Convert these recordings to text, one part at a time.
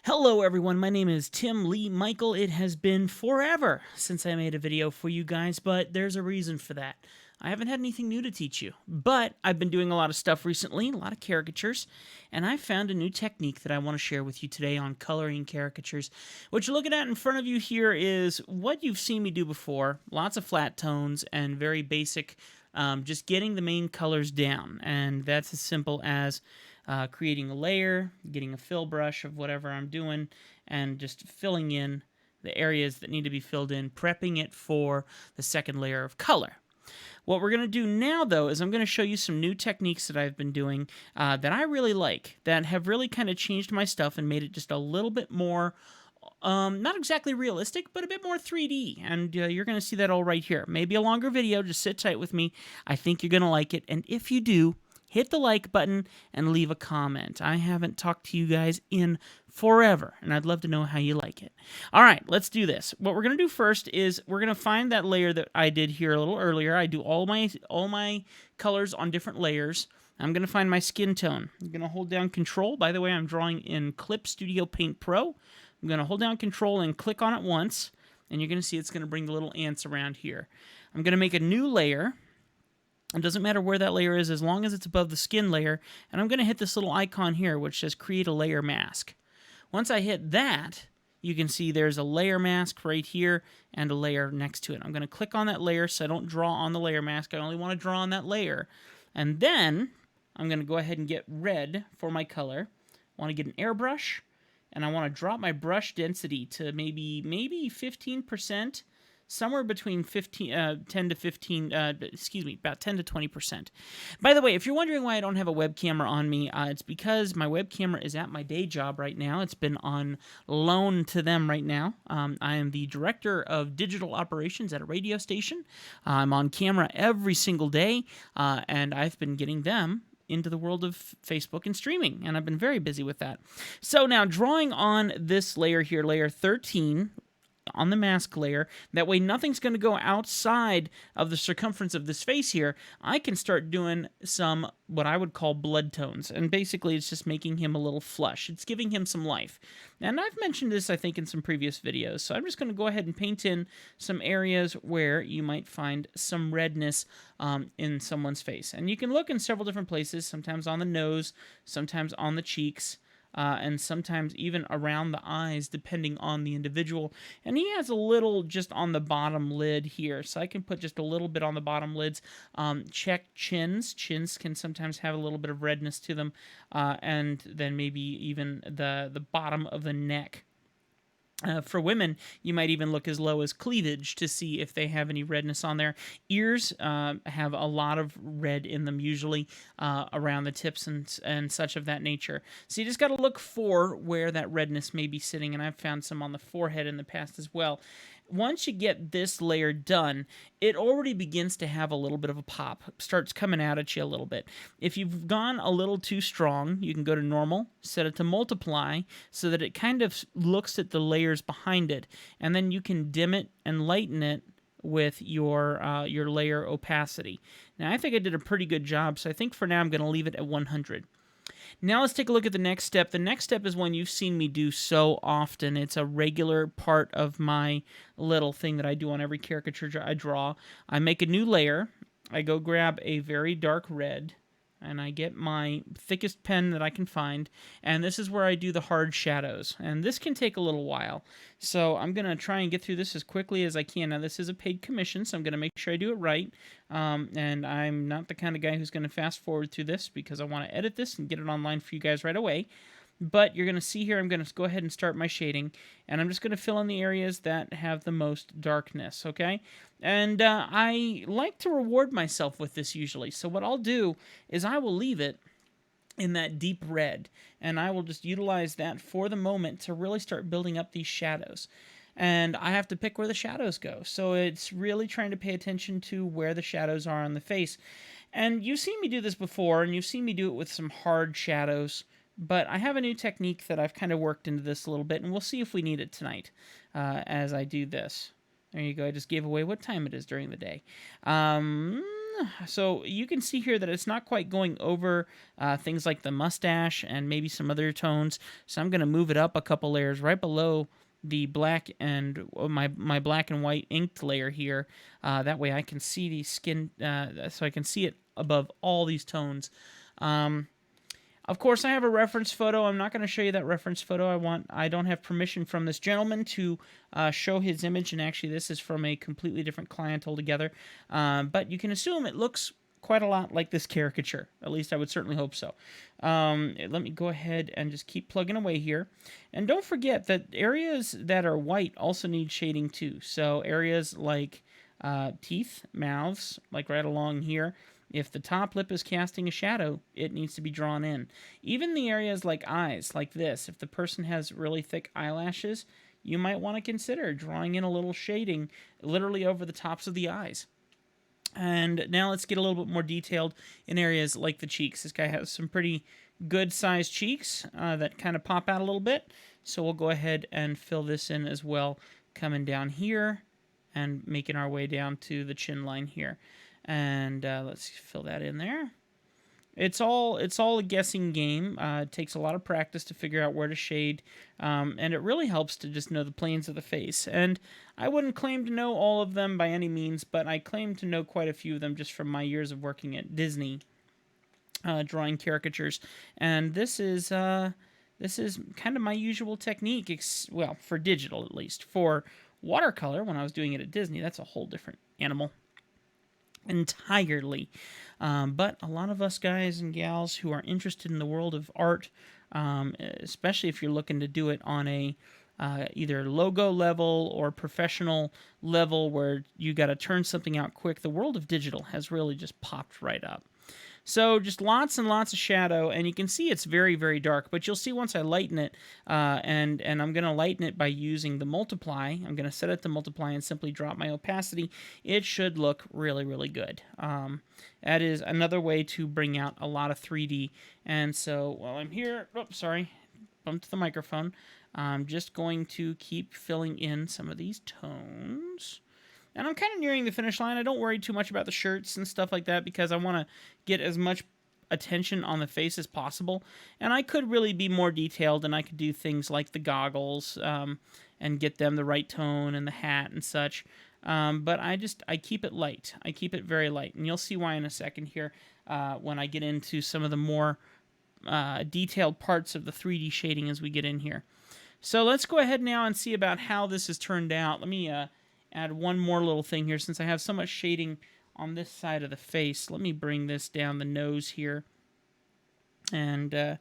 Hello everyone, my name is Tim Lee Michael. It has been forever since I made a video for you guys, but there's a reason for that. I haven't had anything new to teach you, but I've been doing a lot of stuff recently, a lot of caricatures, and I found a new technique that I want to share with you today on coloring caricatures. What you're looking at in front of you here is what you've seen me do before, lots of flat tones and very basic, just getting the main colors down, and that's as simple as creating a layer, getting a fill brush of whatever I'm doing, and just filling in the areas that need to be filled in, prepping it for the second layer of color. What we're going to do now, though, is I'm going to show you some new techniques that I've been doing that I really like, that have really kind of changed my stuff and made it just a little bit more, not exactly realistic, but a bit more 3D, and you're going to see that all right here. Maybe a longer video, just sit tight with me. I think you're going to like it, and if you do, hit the like button and leave a comment. I haven't talked to you guys in forever, and I'd love to know how you like it. All right, let's do this. What we're going to do first is we're going to find that layer that I did here a little earlier. I do all my colors on different layers. I'm going to find my skin tone. I'm going to hold down Control. By the way, I'm drawing in Clip Studio Paint Pro. I'm going to hold down Control and click on it once, and you're going to see it's going to bring the little ants around here. I'm going to make a new layer. It doesn't matter where that layer is as long as it's above the skin layer. And I'm going to hit this little icon here which says Create a Layer Mask. Once I hit that, you can see there's a layer mask right here and a layer next to it. I'm going to click on that layer so I don't draw on the layer mask. I only want to draw on that layer. And then I'm going to go ahead and get red for my color. I want to get an airbrush, and I want to drop my brush density to maybe 15%. Somewhere between 10 to 15, about 10 to 20%. By the way, if you're wondering why I don't have a web camera on me, it's because my web camera is at my day job right now. It's been on loan to them right now. I am the director of digital operations at a radio station. I'm on camera every single day, and I've been getting them into the world of Facebook and streaming, and I've been very busy with that. So now, drawing on this layer here, layer 13, on the mask layer, that way nothing's going to go outside of the circumference of this face here, I can start doing some, what I would call blood tones, and basically it's just making him a little flush. It's giving him some life. And I've mentioned this, I think, in some previous videos, so I'm just going to go ahead and paint in some areas where you might find some redness in someone's face. And you can look in several different places, sometimes on the nose, sometimes on the cheeks, and sometimes even around the eyes, depending on the individual. And he has a little just on the bottom lid here, so I can put just a little bit on the bottom lids. Check chins. Chins can sometimes have a little bit of redness to them, and then maybe even the bottom of the neck. For women, you might even look as low as cleavage to see if they have any redness on there. Ears have a lot of red in them, usually around the tips and such of that nature. So you just got to look for where that redness may be sitting, and I've found some on the forehead in the past as well. Once you get this layer done, it already begins to have a little bit of a pop. Starts coming out at you a little bit. If you've gone a little too strong, you can go to normal, set it to multiply, so that it kind of looks at the layers behind it, and then you can dim it and lighten it with your layer opacity. Now, I think I did a pretty good job, so I think for now I'm going to leave it at 100. Now let's take a look at the next step. The next step is one you've seen me do so often. It's a regular part of my little thing that I do on every caricature I draw. I make a new layer. I go grab a very dark red, and I get my thickest pen that I can find, and this is where I do the hard shadows. And this can take a little while, so I'm going to try and get through this as quickly as I can. Now, this is a paid commission, so I'm going to make sure I do it right, and I'm not the kind of guy who's going to fast forward through this because I want to edit this and get it online for you guys right away. But you're going to see here, I'm going to go ahead and start my shading, and I'm just going to fill in the areas that have the most darkness, okay? And I like to reward myself with this usually, so what I'll do is I will leave it in that deep red, and I will just utilize that for the moment to really start building up these shadows. And I have to pick where the shadows go, so it's really trying to pay attention to where the shadows are on the face. And you've seen me do this before, and you've seen me do it with some hard shadows, but I have a new technique that I've kind of worked into this a little bit, and we'll see if we need it tonight as I do this. There you go. I just gave away what time it is during the day. So you can see here that it's not quite going over things like the mustache and maybe some other tones. So I'm going to move it up a couple layers right below the black and my black and white inked layer here. That way I can see the skin, so I can see it above all these tones. Of course, I have a reference photo. I'm not going to show you that reference photo. I don't have permission from this gentleman to show his image, and actually this is from a completely different client altogether. But you can assume it looks quite a lot like this caricature. At least I would certainly hope so. Let me go ahead and just keep plugging away here. And don't forget that areas that are white also need shading too. So areas like teeth, mouths, like right along here, if the top lip is casting a shadow, it needs to be drawn in. Even the areas like eyes, like this, if the person has really thick eyelashes, you might want to consider drawing in a little shading literally over the tops of the eyes. And now let's get a little bit more detailed in areas like the cheeks. This guy has some pretty good sized cheeks that kind of pop out a little bit. So we'll go ahead and fill this in as well, coming down here and making our way down to the chin line here. And let's fill that in there. It's all a guessing game. It takes a lot of practice to figure out where to shade, and it really helps to just know the planes of the face. And I wouldn't claim to know all of them by any means, but I claim to know quite a few of them just from my years of working at Disney, drawing caricatures. And this is kind of my usual technique. Well, for digital at least. For watercolor, when I was doing it at Disney, that's a whole different animal entirely. But a lot of us guys and gals who are interested in the world of art, especially if you're looking to do it on a either logo level or professional level where you got to turn something out quick, the world of digital has really just popped right up. So just lots and lots of shadow, and you can see it's very, very dark, but you'll see once I lighten it, and I'm going to lighten it by using the multiply. I'm going to set it to multiply and simply drop my opacity. It should look really, really good. That is another way to bring out a lot of 3D. And so while I'm here, oops, sorry, bumped the microphone, I'm just going to keep filling in some of these tones. And I'm kind of nearing the finish line. I don't worry too much about the shirts and stuff like that because I want to get as much attention on the face as possible. And I could really be more detailed, and I could do things like the goggles and get them the right tone and the hat and such. But I keep it light. I keep it very light. And you'll see why in a second here when I get into some of the more detailed parts of the 3D shading as we get in here. So let's go ahead now and see about how this has turned out. Let me add one more little thing here since I have so much shading on this side of the face. Let me bring this down the nose here and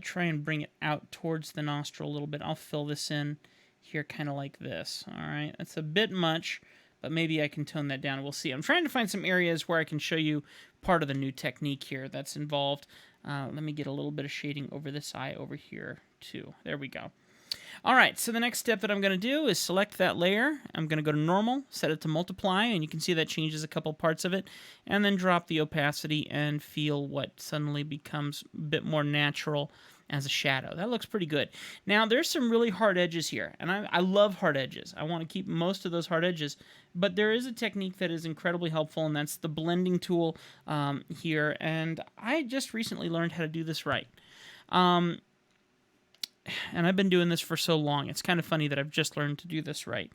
try and bring it out towards the nostril a little bit. I'll fill this in here kind of like this. All right, that's a bit much, but maybe I can tone that down. We'll see. I'm trying to find some areas where I can show you part of the new technique here that's involved. Let me get a little bit of shading over this eye over here too. There we go. All right, so the next step that I'm going to do is select that layer. I'm going to go to normal, set it to multiply, and you can see that changes a couple parts of it, and then drop the opacity and feel what suddenly becomes a bit more natural as a shadow. That looks pretty good. Now, there's some really hard edges here, and I love hard edges. I want to keep most of those hard edges, but there is a technique that is incredibly helpful, and that's the blending tool here, and I just recently learned how to do this right. And I've been doing this for so long, it's kind of funny that I've just learned to do this right.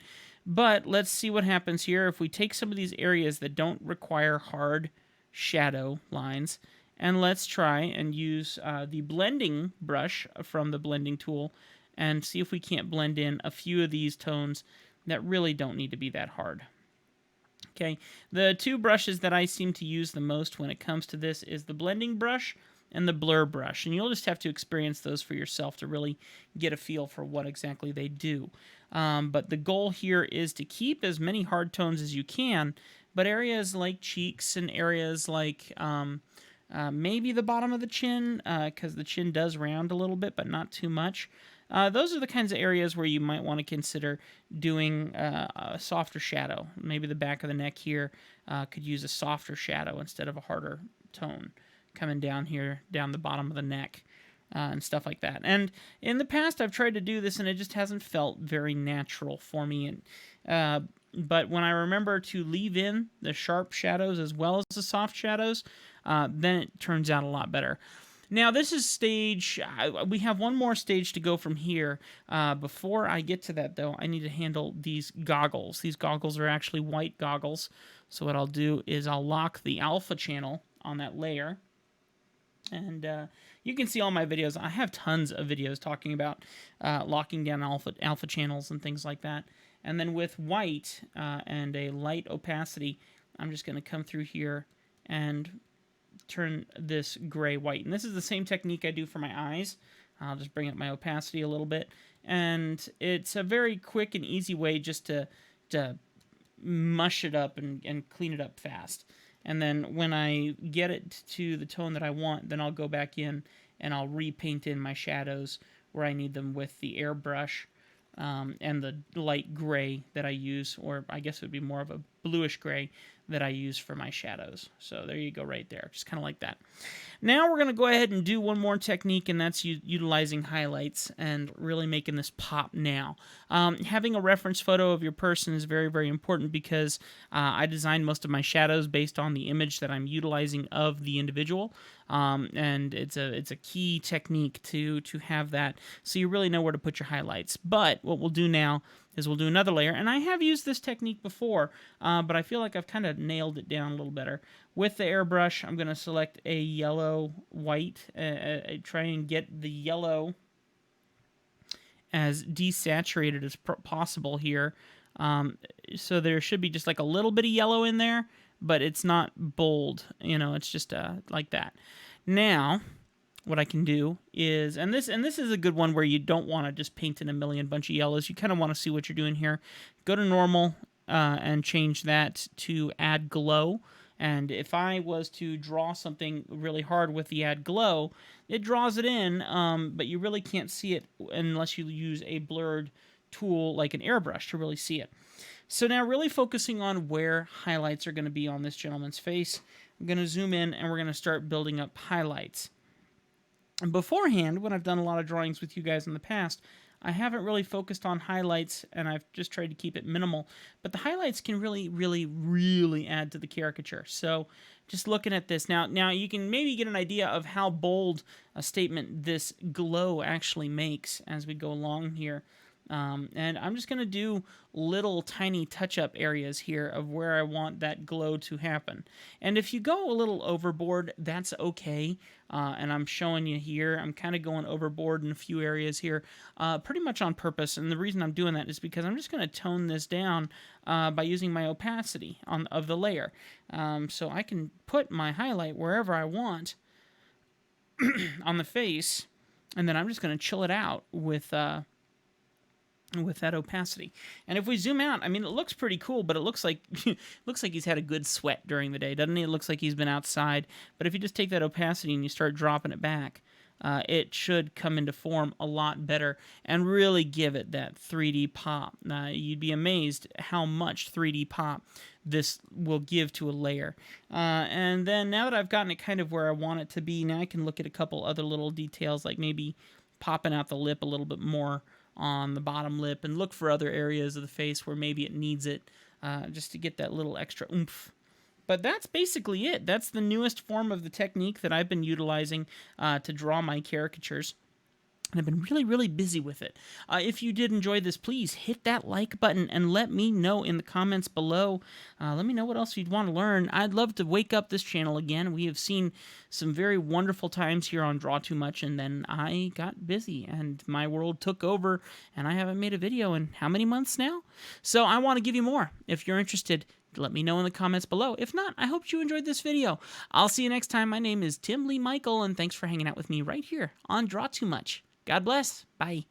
But let's see what happens here if we take some of these areas that don't require hard shadow lines, and let's try and use the blending brush from the blending tool and see if we can't blend in a few of these tones that really don't need to be that hard. Okay, the two brushes that I seem to use the most when it comes to this is the blending brush and the blur brush, and you'll just have to experience those for yourself to really get a feel for what exactly they do. But the goal here is to keep as many hard tones as you can, but areas like cheeks and areas like maybe the bottom of the chin, because the chin does round a little bit, but not too much. Those are the kinds of areas where you might want to consider doing a softer shadow. Maybe the back of the neck here could use a softer shadow instead of a harder tone coming down here, down the bottom of the neck, and stuff like that. And in the past, I've tried to do this, and it just hasn't felt very natural for me. And but when I remember to leave in the sharp shadows as well as the soft shadows, then it turns out a lot better. Now, this is stage, we have one more stage to go from here. Before I get to that, though, I need to handle these goggles. These goggles are actually white goggles. So what I'll do is I'll lock the alpha channel on that layer. And you can see all my videos. I have tons of videos talking about locking down alpha channels and things like that. And then with white and a light opacity, I'm just going to come through here and turn this gray white. And this is the same technique I do for my eyes. I'll just bring up my opacity a little bit. And it's a very quick and easy way just to mush it up and clean it up fast. And then when I get it to the tone that I want, then I'll go back in and I'll repaint in my shadows where I need them with the airbrush and the light gray that I use, or I guess it would be more of a bluish gray that I use for my shadows. So there you go right there, just kind of like that. Now we're going to go ahead and do one more technique, and that's utilizing highlights and really making this pop now. Having a reference photo of your person is very, very important because I designed most of my shadows based on the image that I'm utilizing of the individual. And it's a key technique to have that, so you really know where to put your highlights. But what we'll do now is we'll do another layer, and I have used this technique before, but I feel like I've kind of nailed it down a little better. With the airbrush, I'm going to select a yellow white, try and get the yellow as desaturated as possible here. So there should be just like a little bit of yellow in there, but it's not bold, you know, it's just like that. Now, what I can do is, and this is a good one where you don't want to just paint in a million bunch of yellows. You kind of want to see what you're doing here. Go to normal and change that to add glow. And if I was to draw something really hard with the add glow, it draws it in, but you really can't see it unless you use a blurred tool like an airbrush to really see it. So now really focusing on where highlights are going to be on this gentleman's face, I'm going to zoom in and we're going to start building up highlights. And beforehand, when I've done a lot of drawings with you guys in the past, I haven't really focused on highlights, and I've just tried to keep it minimal. But the highlights can really, really, really add to the caricature. So just looking at this, now you can maybe get an idea of how bold a statement this glow actually makes as we go along here. And I'm just going to do little tiny touch-up areas here of where I want that glow to happen. And if you go a little overboard, that's okay. And I'm showing you here, I'm kind of going overboard in a few areas here, pretty much on purpose. And the reason I'm doing that is because I'm just going to tone this down by using my opacity of the layer. So I can put my highlight wherever I want on the face, and then I'm just going to chill it out with that opacity. And if we zoom out, I mean, it looks pretty cool, but it looks like he's had a good sweat during the day, doesn't he? It looks like he's been outside. But if you just take that opacity and you start dropping it back, it should come into form a lot better and really give it that 3D pop. You'd be amazed how much 3D pop this will give to a layer. And then now that I've gotten it kind of where I want it to be, now I can look at a couple other little details, like maybe popping out the lip a little bit more on the bottom lip, and look for other areas of the face where maybe it needs it, just to get that little extra oomph. But that's basically it. That's the newest form of the technique that I've been utilizing to draw my caricatures. And I've been really, really busy with it. If you did enjoy this, please hit that like button and let me know in the comments below. Let me know what else you'd want to learn. I'd love to wake up this channel again. We have seen some very wonderful times here on Draw Too Much, and then I got busy and my world took over, and I haven't made a video in how many months now? So I want to give you more. If you're interested, let me know in the comments below. If not, I hope you enjoyed this video. I'll see you next time. My name is Tim Lee Michael, and thanks for hanging out with me right here on Draw Too Much. God bless. Bye.